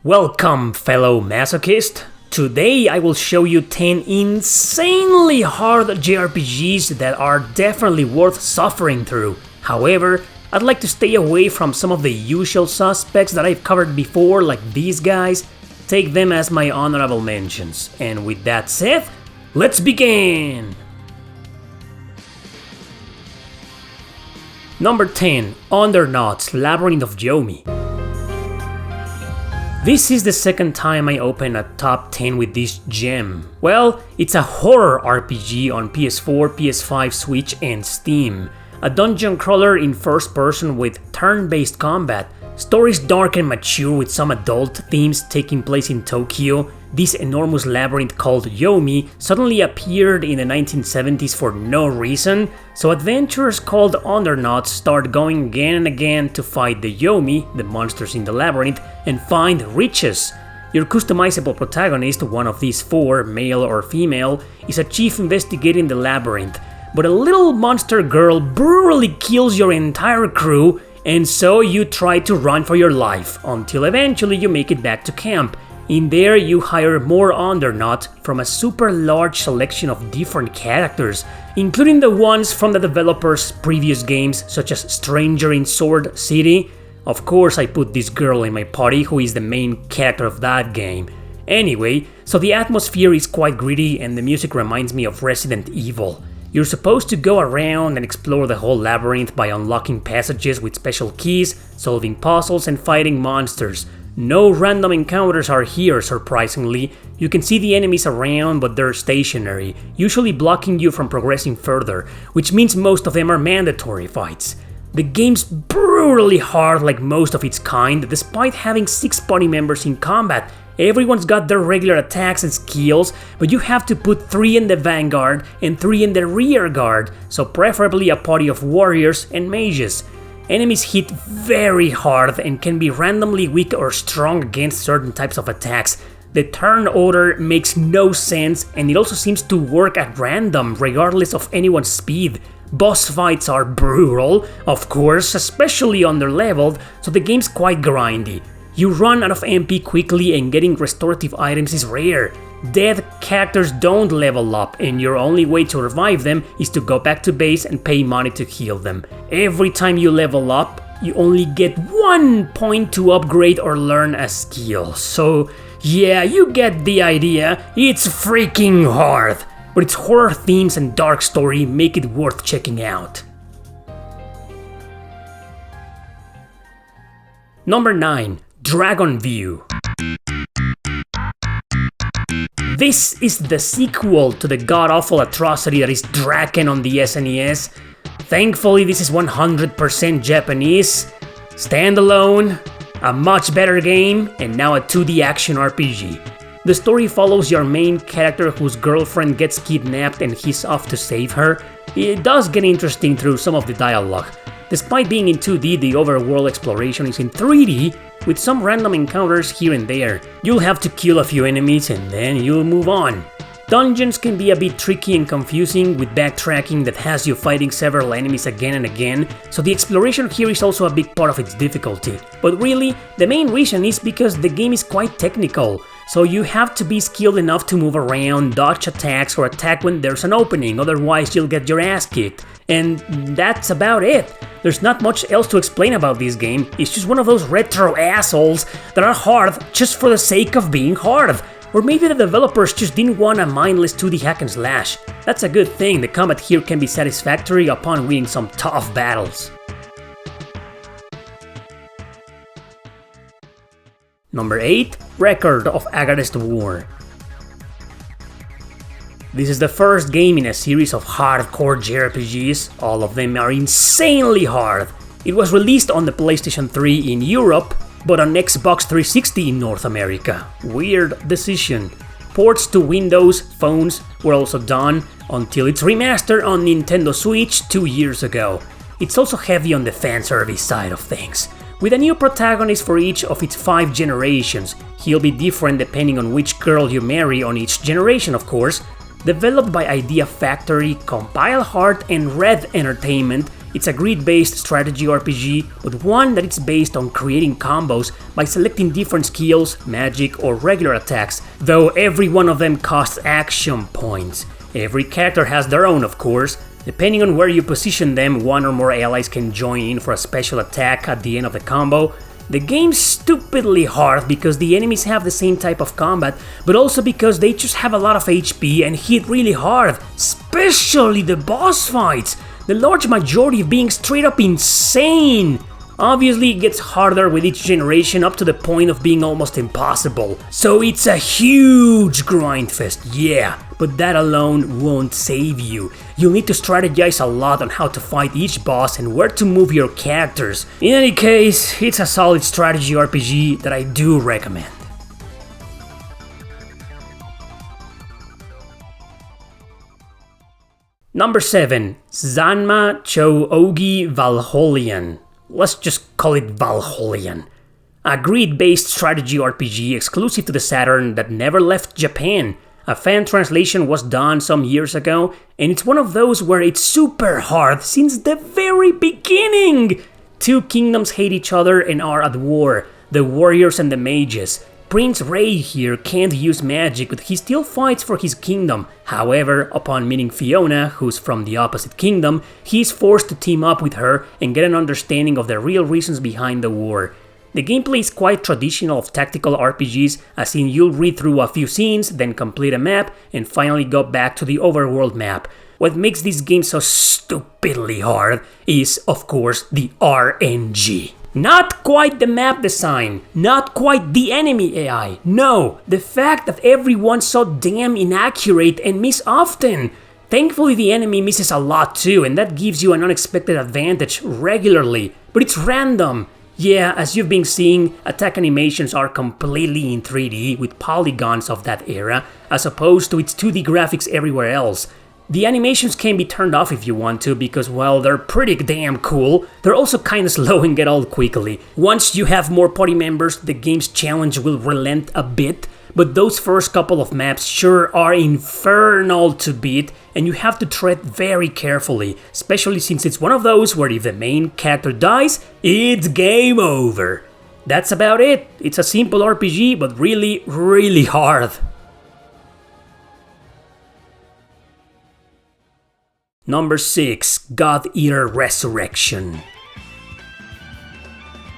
Welcome, fellow masochist! Today I will show you 10 insanely hard JRPGs that are definitely worth suffering through. However, I'd like to stay away from some of the usual suspects that I've covered before, like these guys. Take them as my honorable mentions. And with that said, let's begin! Number 10. Undernauts, Labyrinth of Ji. This is the second time I open a top 10 with this gem. Well, it's a horror RPG on PS4, PS5, Switch and Steam. A dungeon crawler in first person with turn-based combat. Stories dark and mature with some adult themes taking place in Tokyo. This enormous labyrinth called Yomi suddenly appeared in the 1970s for no reason, so adventurers called Undernauts start going again and again to fight the Yomi, the monsters in the labyrinth, and find riches. Your customizable protagonist, one of these four, male or female, is a chief investigating the labyrinth, but a little monster girl brutally kills your entire crew, and so you try to run for your life, until eventually you make it back to camp. In there you hire more Undernauts from a super large selection of different characters, including the ones from the developers' previous games such as Stranger in Sword City. Of course I put this girl in my party who is the main character of that game. Anyway, so the atmosphere is quite gritty and the music reminds me of Resident Evil. You're supposed to go around and explore the whole labyrinth by unlocking passages with special keys, solving puzzles and fighting monsters. No random encounters are here, surprisingly. You can see the enemies around, but they're stationary, usually blocking you from progressing further, which means most of them are mandatory fights. The game's brutally hard like most of its kind, despite having 6 party members in combat. Everyone's got their regular attacks and skills, but you have to put 3 in the vanguard and 3 in the rear guard, so preferably a party of warriors and mages. Enemies hit very hard and can be randomly weak or strong against certain types of attacks. The turn order makes no sense and it also seems to work at random regardless of anyone's speed. Boss fights are brutal, of course, especially underleveled, so the game's quite grindy. You run out of MP quickly and getting restorative items is rare. Dead characters don't level up and your only way to revive them is to go back to base and pay money to heal them. Every time you level up, you only get 1 point to upgrade or learn a skill. So yeah, you get the idea, it's freaking hard. But its horror themes and dark story make it worth checking out. Number 9. Dragon View. This is the sequel to the god-awful atrocity that is Draken on the SNES. Thankfully this is 100% Japanese, standalone, a much better game, and now a 2D action RPG. The story follows your main character whose girlfriend gets kidnapped and he's off to save her. It does get interesting through some of the dialogue. Despite being in 2D, the overworld exploration is in 3D, with some random encounters here and there. You'll have to kill a few enemies and then you'll move on. Dungeons can be a bit tricky and confusing with backtracking that has you fighting several enemies again and again, so the exploration here is also a big part of its difficulty. But really, the main reason is because the game is quite technical, so you have to be skilled enough to move around, dodge attacks or attack when there's an opening, otherwise you'll get your ass kicked. And that's about it. There's not much else to explain about this game, it's just one of those retro assholes that are hard just for the sake of being hard. Or maybe the developers just didn't want a mindless 2D hack and slash. That's a good thing, the combat here can be satisfactory upon winning some tough battles. Number 8. Record of Agarist War. This is the first game in a series of hardcore JRPGs, all of them are insanely hard. It was released on the PlayStation 3 in Europe, but on Xbox 360 in North America. Weird decision. Ports to Windows phones were also done, until its remaster on Nintendo Switch 2 years ago. It's also heavy on the fanservice side of things. With a new protagonist for each of its 5 generations, he'll be different depending on which girl you marry on each generation of course. Developed by Idea Factory, Compile Heart and Red Entertainment, It's a grid-based strategy RPG, but one that is based on creating combos by selecting different skills, magic or regular attacks, though every one of them costs action points. Every character has their own, of course. Depending on where you position them, one or more allies can join in for a special attack at the end of the combo. The game's stupidly hard because the enemies have the same type of combat, but also because they just have a lot of HP and hit really hard, especially the boss fights, the large majority being straight up insane. Obviously it gets harder with each generation up to the point of being almost impossible, so it's a huge grind fest, yeah, but that alone won't save you. You'll need to strategize a lot on how to fight each boss and where to move your characters. In any case, it's a solid strategy RPG that I do recommend. Number 7. Zanma Chou-Ougi Valholon. Let's just call it Valholon. A grid-based strategy RPG exclusive to the Saturn that never left Japan. A fan translation was done some years ago, and it's one of those where it's super hard since the very beginning! Two kingdoms hate each other and are at war, the warriors and the mages. Prince Ray here can't use magic, but he still fights for his kingdom. However, upon meeting Fiona, who's from the opposite kingdom, he's forced to team up with her and get an understanding of the real reasons behind the war. The gameplay is quite traditional of tactical RPGs, as in you'll read through a few scenes, then complete a map, and finally go back to the overworld map. What makes this game so stupidly hard is, of course, the RNG. Not quite the map design, not quite the enemy AI, no, the fact that everyone's so damn inaccurate and miss often. Thankfully the enemy misses a lot too, and that gives you an unexpected advantage regularly, but it's random. Yeah, as you've been seeing, attack animations are completely in 3D with polygons of that era, as opposed to its 2D graphics everywhere else. The animations can be turned off if you want to because, well, they're pretty damn cool. They're also kinda slow and get old quickly. Once you have more party members, the game's challenge will relent a bit, but those first couple of maps sure are infernal to beat, and you have to tread very carefully, especially since it's one of those where if the main character dies, it's game over. That's about it. It's a simple RPG, but really, really hard. Number 6. God Eater Resurrection.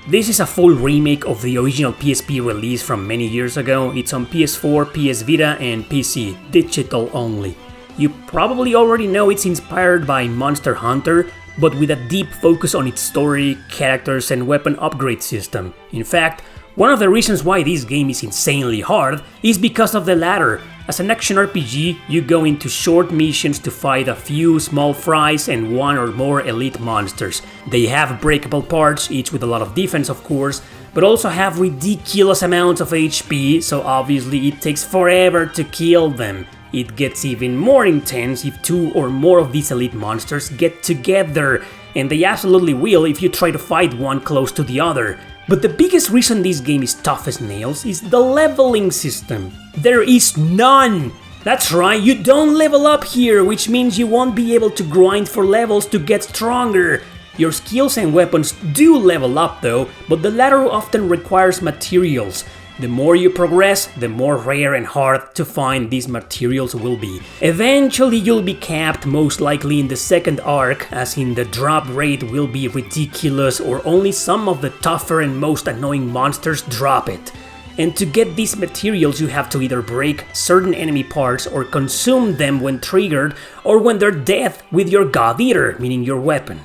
This is a full remake of the original PSP release from many years ago. It's on PS4, PS Vita and PC, digital only. You probably already know it's inspired by Monster Hunter, but with a deep focus on its story, characters and weapon upgrade system. In fact, one of the reasons why this game is insanely hard is because of the latter. As an action RPG, you go into short missions to fight a few small fries and one or more elite monsters. They have breakable parts, each with a lot of defense of course, but also have ridiculous amounts of HP, so obviously it takes forever to kill them. It gets even more intense if two or more of these elite monsters get together, and they absolutely will if you try to fight one close to the other. But the biggest reason this game is tough as nails is the leveling system. There is none! That's right, you don't level up here, which means you won't be able to grind for levels to get stronger. Your skills and weapons do level up though, but the latter often requires materials. The more you progress, the more rare and hard to find these materials will be. Eventually you'll be capped most likely in the second arc, as in the drop rate will be ridiculous or only some of the tougher and most annoying monsters drop it. And to get these materials you have to either break certain enemy parts or consume them when triggered or when they're dead with your God Eater, meaning your weapon.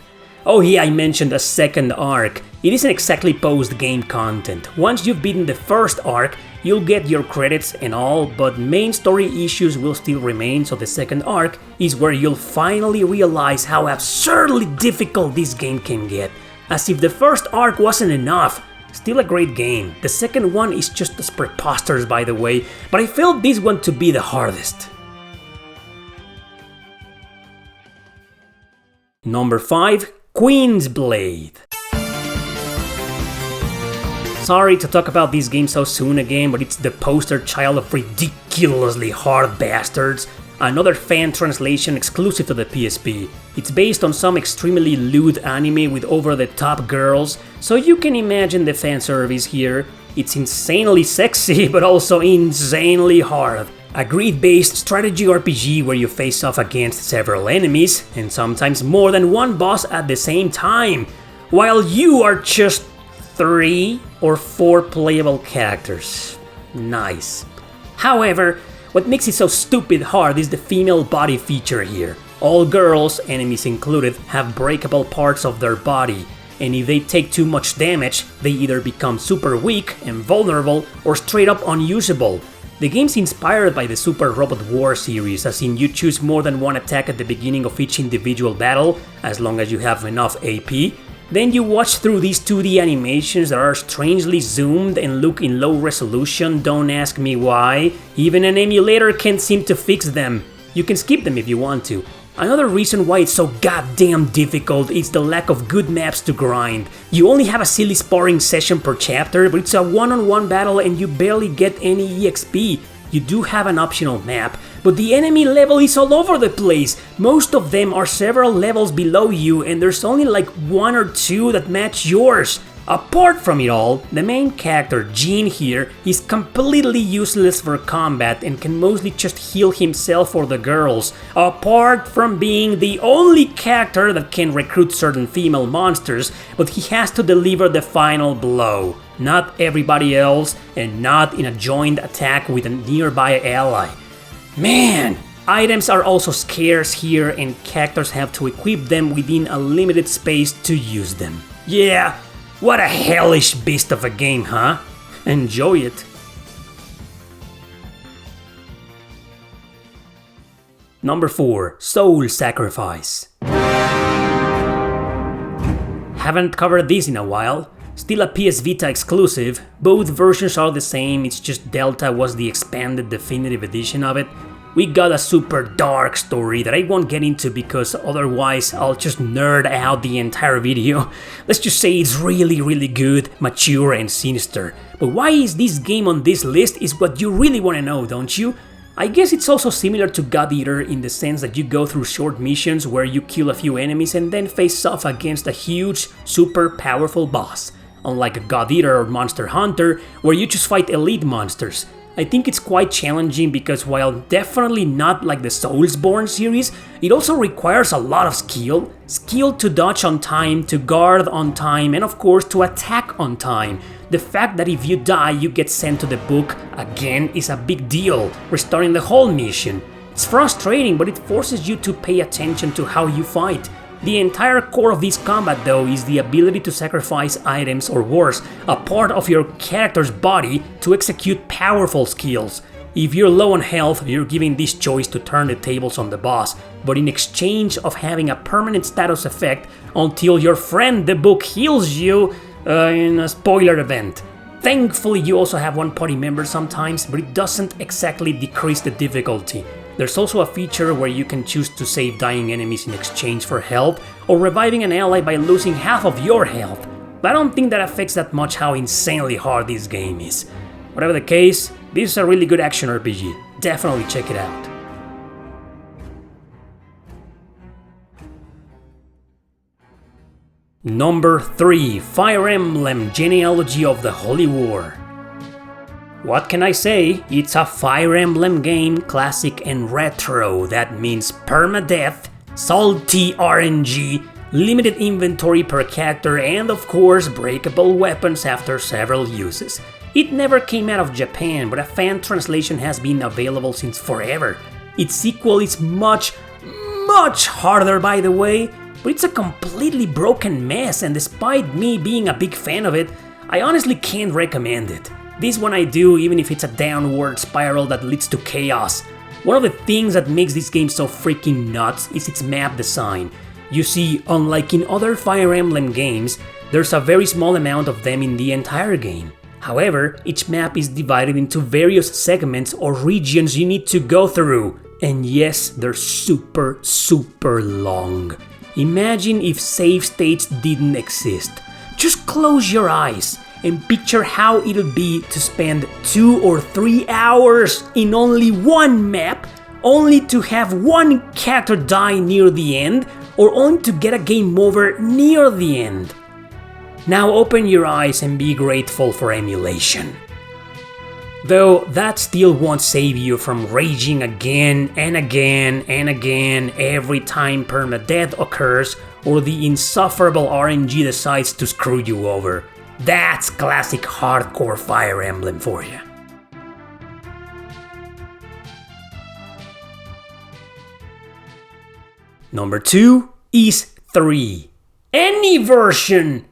Oh yeah, I mentioned a second arc. It isn't exactly post-game content. Once you've beaten the first arc, you'll get your credits and all, but main story issues will still remain, so the second arc is where you'll finally realize how absurdly difficult this game can get. As if the first arc wasn't enough. Still a great game. The second one is just as preposterous by the way, but I felt this one to be the hardest. Number 5. Queen's Blade. Sorry to talk about this game so soon again, but it's the poster child of ridiculously hard bastards. another fan translation exclusive to the PSP. It's based on some extremely lewd anime with over-the-top girls, so you can imagine the fan service here. It's insanely sexy, but also insanely hard. A grid-based strategy RPG where you face off against several enemies, and sometimes more than one boss at the same time, while you are just 3 or 4 playable characters. Nice. However, what makes it so stupid hard is the female body feature here. All girls, enemies included, have breakable parts of their body, and if they take too much damage, they either become super weak and vulnerable or straight up unusable. The game's inspired by the Super Robot War series, as in you choose more than one attack at the beginning of each individual battle, as long as you have enough AP. Then you watch through these 2D animations that are strangely zoomed and look in low resolution, don't ask me why. Even an emulator can't seem to fix them. You can skip them if you want to. Another reason why it's so goddamn difficult is the lack of good maps to grind. You only have a silly sparring session per chapter, but it's a one-on-one battle and you barely get any EXP. You do have an optional map, but the enemy level is all over the place. Most of them are several levels below you and there's only like 1 or 2 that match yours. Apart from it all, the main character, Jean here, is completely useless for combat and can mostly just heal himself or the girls, apart from being the only character that can recruit certain female monsters, but he has to deliver the final blow. Not everybody else, and not in a joint attack with a nearby ally. Man! Items are also scarce here and characters have to equip them within a limited space to use them. Yeah, what a hellish beast of a game, huh? Enjoy it. Number 4. Soul Sacrifice. Haven't covered this in a while. Still a PS Vita exclusive, both versions are the same, it's just Delta was the expanded definitive edition of it. We got a super dark story that I won't get into because otherwise I'll just nerd out the entire video. Let's just say it's really good, mature and sinister. But why is this game on this list is what you really want to know, don't you? I guess it's also similar to God Eater in the sense that you go through short missions where you kill a few enemies and then face off against a huge, super powerful boss. Unlike God Eater or Monster Hunter, where you just fight elite monsters. I think it's quite challenging because while definitely not like the Soulsborne series, it also requires a lot of skill. Skill to dodge on time, to guard on time, and of course to attack on time. The fact that if you die you get sent to the book again is a big deal, restarting the whole mission. It's frustrating, but it forces you to pay attention to how you fight. The entire core of this combat though is the ability to sacrifice items or worse, a part of your character's body to execute powerful skills. If you're low on health, you're given this choice to turn the tables on the boss, but in exchange of having a permanent status effect until your friend the book heals you in a spoiler event. Thankfully you also have one party member sometimes, but it doesn't exactly decrease the difficulty. There's also a feature where you can choose to save dying enemies in exchange for health, or reviving an ally by losing half of your health. But I don't think that affects that much how insanely hard this game is. Whatever the case, this is a really good action RPG. Definitely check it out. Number 3. Fire Emblem Genealogy of the Holy War. What can I say? It's a Fire Emblem game, classic and retro. That means permadeath, salty RNG, limited inventory per character, and of course breakable weapons after several uses. It never came out of Japan, but a fan translation has been available since forever. Its sequel is much harder, by the way, but it's a completely broken mess, and despite me being a big fan of it, I honestly can't recommend it. This one I do, even if it's a downward spiral that leads to chaos. One of the things that makes this game so freaking nuts is its map design. You see, unlike in other Fire Emblem games, there's a very small amount of them in the entire game. However, each map is divided into various segments or regions you need to go through. And yes, they're super long. Imagine if save states didn't exist. Just close your eyes and picture how it'll be to spend 2 or 3 hours in only one map only to have one character die near the end, or only to get a game over near the end. Now open your eyes and be grateful for emulation. Though that still won't save you from raging again and again and again every time permadeath occurs or the insufferable RNG decides to screw you over. That's classic hardcore Fire Emblem for you. Number 2 is 3. Any version!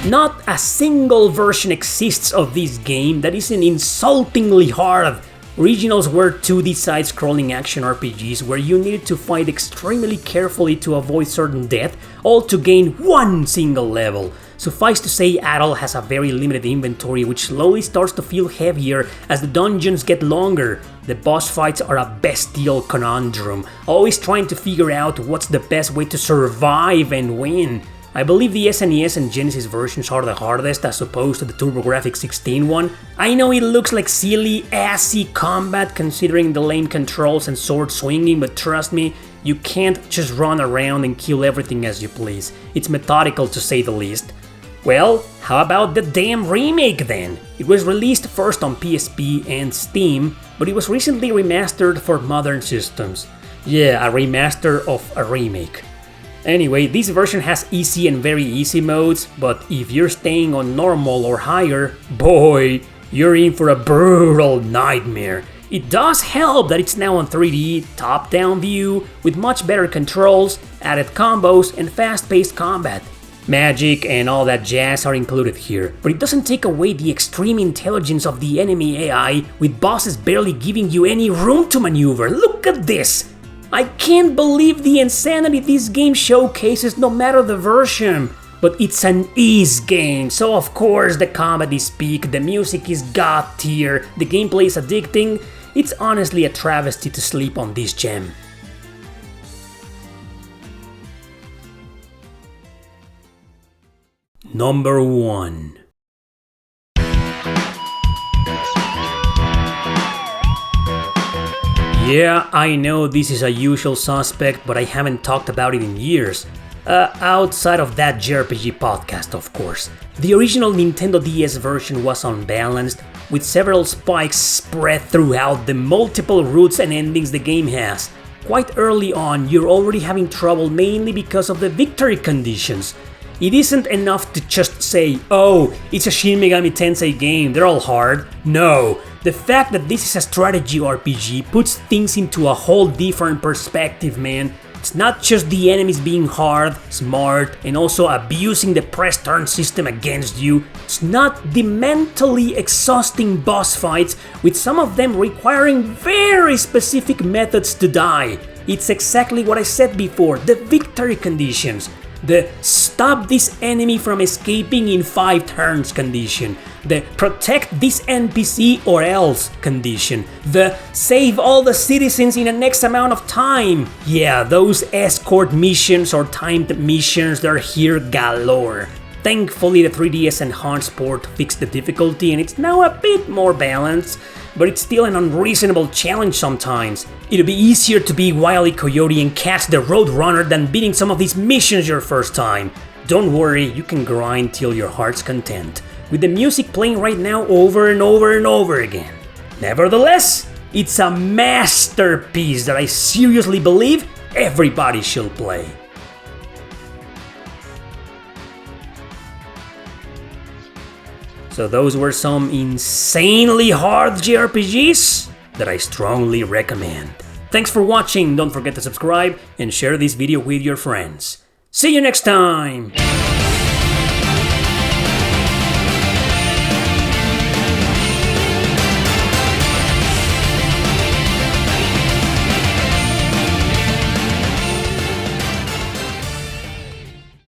Not a single version exists of this game that isn't insultingly hard. Originals were 2D side-scrolling action RPGs where you needed to fight extremely carefully to avoid certain death, all to gain one single level. Suffice to say, Adol has a very limited inventory which slowly starts to feel heavier as the dungeons get longer. The boss fights are a bestial conundrum, always trying to figure out what's the best way to survive and win. I believe the SNES and Genesis versions are the hardest as opposed to the TurboGrafx-16 one. I know it looks like silly, assy combat considering the lane controls and sword swinging, but trust me, you can't just run around and kill everything as you please. It's methodical to say the least. Well, how about the damn remake then? It was released first on PSP and Steam, but it was recently remastered for modern systems. Yeah, a remaster of a remake. Anyway, this version has easy and very easy modes, but if you're staying on normal or higher, boy, you're in for a brutal nightmare. It does help that it's now on 3D, top-down view, with much better controls, added combos, and fast-paced combat. Magic and all that jazz are included here, but it doesn't take away the extreme intelligence of the enemy AI, with bosses barely giving you any room to maneuver. Look at this! I can't believe the insanity this game showcases no matter the version. But it's an ease game, so of course the combat is peak, the music is god tier, the gameplay is addicting. It's honestly a travesty to sleep on this gem. Number 1. Yeah, I know this is a usual suspect, but I haven't talked about it in years. Outside of that JRPG podcast, of course. The original Nintendo DS version was unbalanced, with several spikes spread throughout the multiple routes and endings the game has. Quite early on, you're already having trouble mainly because of the victory conditions. It isn't enough to just say, oh, it's a Shin Megami Tensei game, they're all hard. No, the fact that this is a strategy RPG puts things into a whole different perspective, man. It's not just the enemies being hard, smart, and also abusing the press turn system against you. It's not the mentally exhausting boss fights, with some of them requiring very specific methods to die. It's exactly what I said before, the victory conditions. The stop this enemy from escaping in 5 turns condition, the protect this NPC or else condition, the save all the citizens in an X amount of time. Yeah, those escort missions or timed missions, they're here galore. Thankfully the 3DS Enhanced port fixed the difficulty and it's now a bit more balanced, but it's still an unreasonable challenge sometimes. It'll be easier to be Wile E. Coyote and catch the Roadrunner than beating some of these missions your first time. Don't worry, you can grind till your heart's content, with the music playing right now over and over and over again. Nevertheless, it's a masterpiece that I seriously believe everybody should play. So those were some insanely hard JRPGs that I strongly recommend. Thanks for watching, don't forget to subscribe and share this video with your friends. See you next time!